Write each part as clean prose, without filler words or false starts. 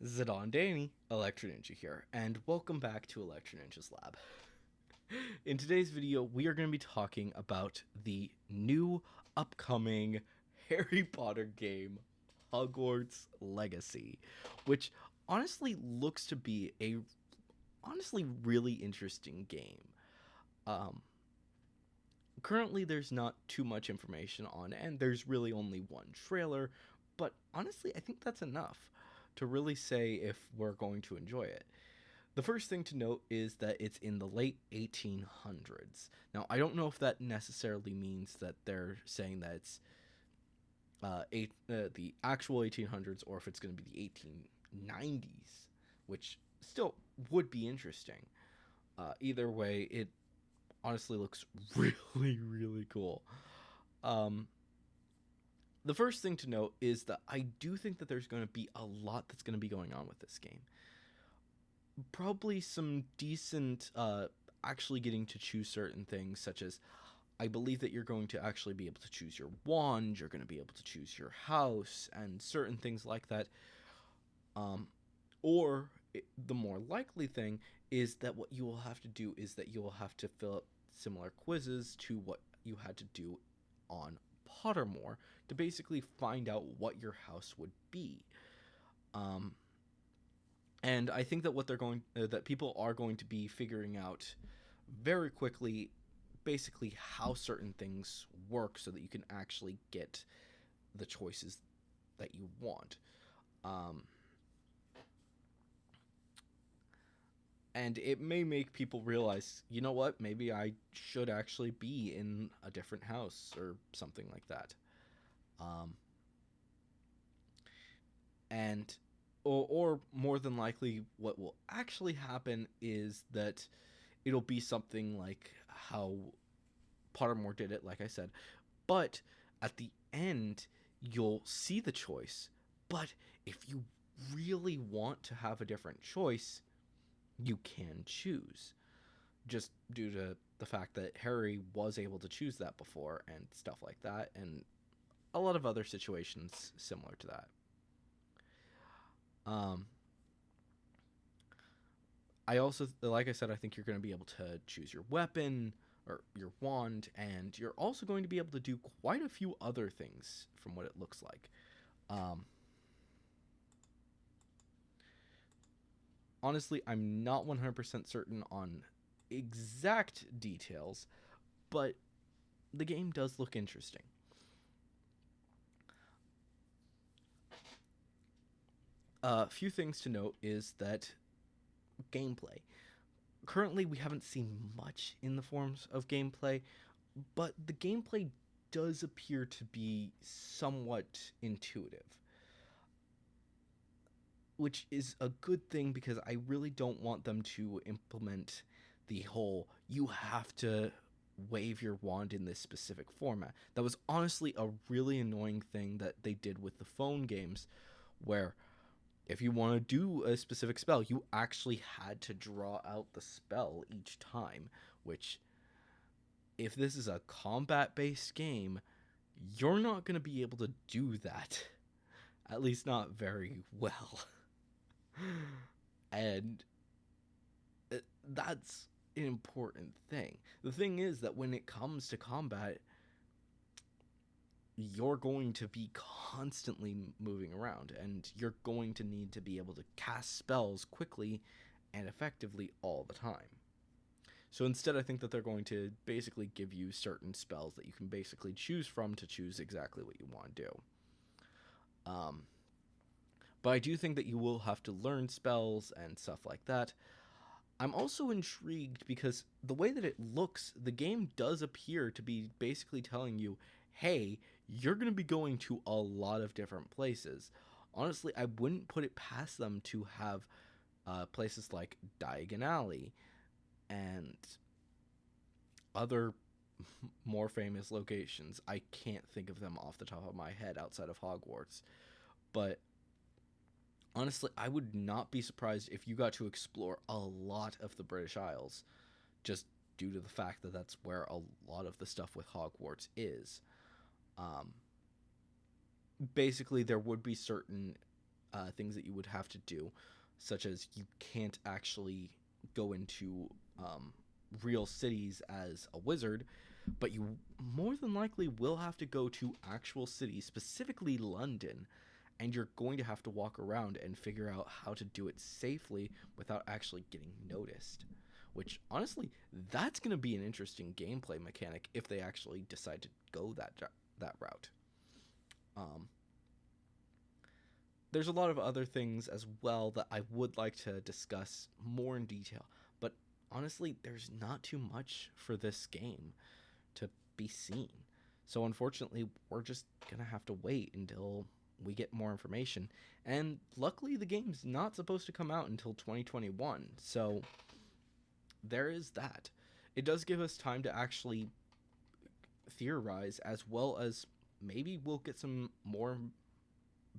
Zidane Danny, Electro Ninja here, and welcome back to Electro Ninja's Lab. In today's video, we are going to be talking about the new upcoming Harry Potter game, Hogwarts Legacy, which honestly looks to be a really interesting game. Um, Currently, there's not too much information on it, and there's really only one trailer, but honestly, I think that's enough to really say if we're going to enjoy it. The first thing to note is that it's in the late 1800s. Now, I don't know if that necessarily means that they're saying that it's the actual 1800s or if it's going to be the 1890s, which still would be interesting. Either way, it honestly looks really, really cool. Um, the first thing to note is that I do think that there's going to be a lot that's going to be going on with this game. Probably some decent, actually getting to choose certain things, such as I believe that you're going to actually be able to choose your wand, you're going to be able to choose your house, and certain things like that. Um, or the more likely thing is that what you will have to do is that you will have to fill out similar quizzes to what you had to do on Pottermore to basically find out what your house would be. Um, and I think that what they're going that people are going to be figuring out very quickly, basically how certain things work, so that you can actually get the choices that you want. Um, and it may make people realize, you know what, maybe I should actually be in a different house or something like that. Um, and or more than likely, what will actually happen is that it'll be something like how Pottermore did it, like I said, but at the end, you'll see the choice. But if you really want to have a different choice, you can choose, just due to the fact that Harry was able to choose that before and stuff like that, and a lot of other situations similar to that. Um, I also, like I said, I think you're going to be able to choose your weapon or your wand, and you're also going to be able to do quite a few other things from what it looks like. Um, Honestly, I'm not 100% certain on exact details, but the game does look interesting. A few things to note is that gameplay. Currently, we haven't seen much in the forms of gameplay, but the gameplay does appear to be somewhat intuitive, which is a good thing because I really don't want them to implement the whole you have to wave your wand in this specific format. That was honestly a really annoying thing that they did with the phone games, where if you want to do a specific spell, you actually had to draw out the spell each time, which, if this is a combat based game, you're not going to be able to do that. At least not very well. And that's an important thing. The thing is that when it comes to combat, you're going to be constantly moving around, and you're going to need to be able to cast spells quickly and effectively all the time. So instead, I think that they're going to basically give you certain spells that you can basically choose from to choose exactly what you want to do. Um, but I do think that you will have to learn spells and stuff like that. I'm also intrigued because the way that it looks, the game does appear to be basically telling you, hey, you're going to be going to a lot of different places. Honestly, I wouldn't put it past them to have places like Diagon Alley and other more famous locations. I can't think of them off the top of my head outside of Hogwarts. But honestly, I would not be surprised if you got to explore a lot of the British Isles, just due to the fact that that's where a lot of the stuff with Hogwarts is. Um, Basically, there would be certain things that you would have to do, such as you can't actually go into real cities as a wizard, but you more than likely will have to go to actual cities, specifically London, and you're going to have to walk around and figure out how to do it safely without actually getting noticed. Which, honestly, that's going to be an interesting gameplay mechanic if they actually decide to go that route. Um, there's a lot of other things as well that I would like to discuss more in detail, but honestly, there's not too much for this game to be seen. So unfortunately, we're just gonna have to wait until we get more information. And luckily, the game's not supposed to come out until 2021, so there is that. It does give us time to actually theorize, as well as maybe we'll get some more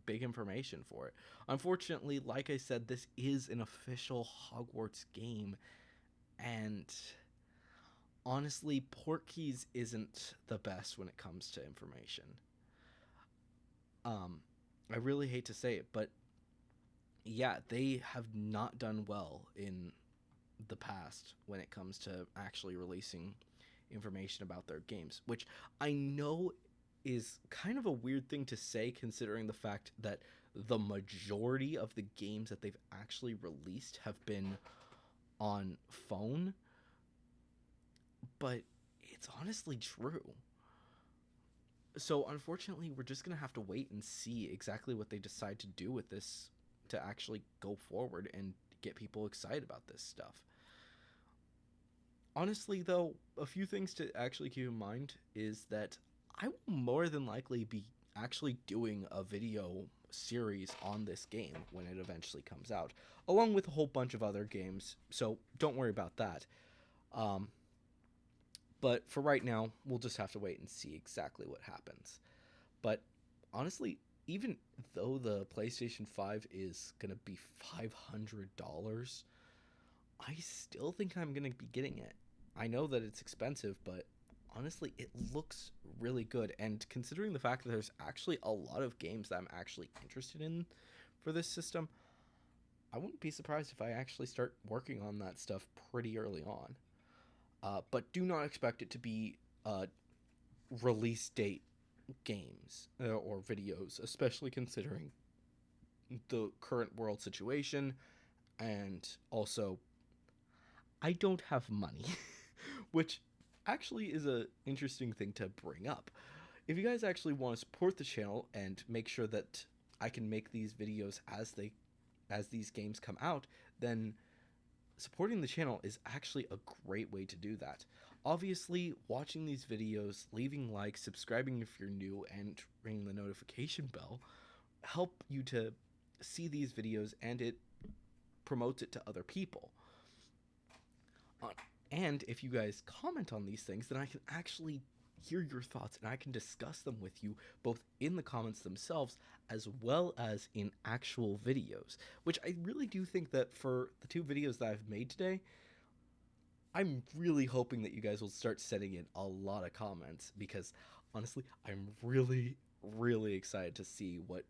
big information for it. Unfortunately, like I said, this is an official Hogwarts game, and honestly, Portkeys isn't the best when it comes to information. Um, I really hate to say it, but yeah, they have not done well in the past when it comes to actually releasing information about their games, which I know is kind of a weird thing to say considering the fact that the majority of the games that they've actually released have been on phone, but it's honestly true. So unfortunately, we're just going to have to wait and see exactly what they decide to do with this to actually go forward and get people excited about this stuff. Honestly, though, a few things to actually keep in mind is that I will more than likely be actually doing a video series on this game when it eventually comes out, along with a whole bunch of other games, so don't worry about that. Um, but for right now, we'll just have to wait and see exactly what happens. But honestly, even though the PlayStation 5 is going to be $500, I still think I'm going to be getting it. I know that it's expensive, but honestly, it looks really good. And considering the fact that there's actually a lot of games that I'm actually interested in for this system, I wouldn't be surprised if I actually start working on that stuff pretty early on. But do not expect it to be release date games or videos, especially considering the current world situation, and also I don't have money, which actually is a interesting thing to bring up. If you guys actually want to support the channel and make sure that I can make these videos as these games come out, then supporting the channel is actually a great way to do that. Obviously, watching these videos, leaving likes, subscribing if you're new, and ringing the notification bell help you to see these videos, and it promotes it to other people. And if you guys comment on these things, then I can actually hear your thoughts and I can discuss them with you both in the comments themselves as well as in actual videos, which I really do think that for the two videos that I've made today, I'm really hoping that you guys will start sending in a lot of comments, because honestly, I'm really, really excited to see what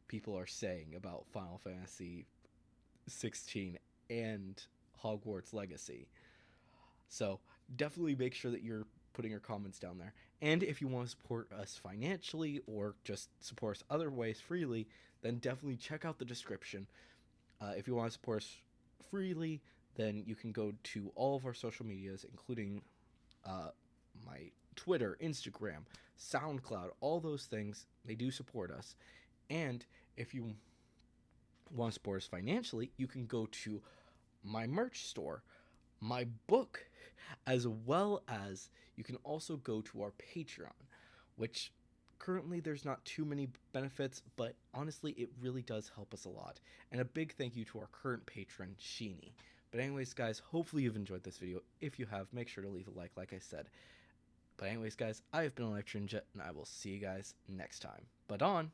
people are saying about Final Fantasy 16 and Hogwarts Legacy. So definitely make sure that you're putting your comments down there. And if you want to support us financially or just support us other ways freely, then definitely check out the description. If you want to support us freely, then you can go to all of our social medias, including my Twitter, Instagram, SoundCloud, all those things. They do support us. And if you want to support us financially, you can go to my merch store, my book, as well as you can also go to our Patreon, which currently there's not too many benefits, but honestly, it really does help us a lot. And a big thank you to our current patron, Sheeny. But anyways, guys, hopefully you've enjoyed this video. If you have, make sure to leave a like I said. But anyways, guys, I have been Electron Jet, and I will see you guys next time. But on!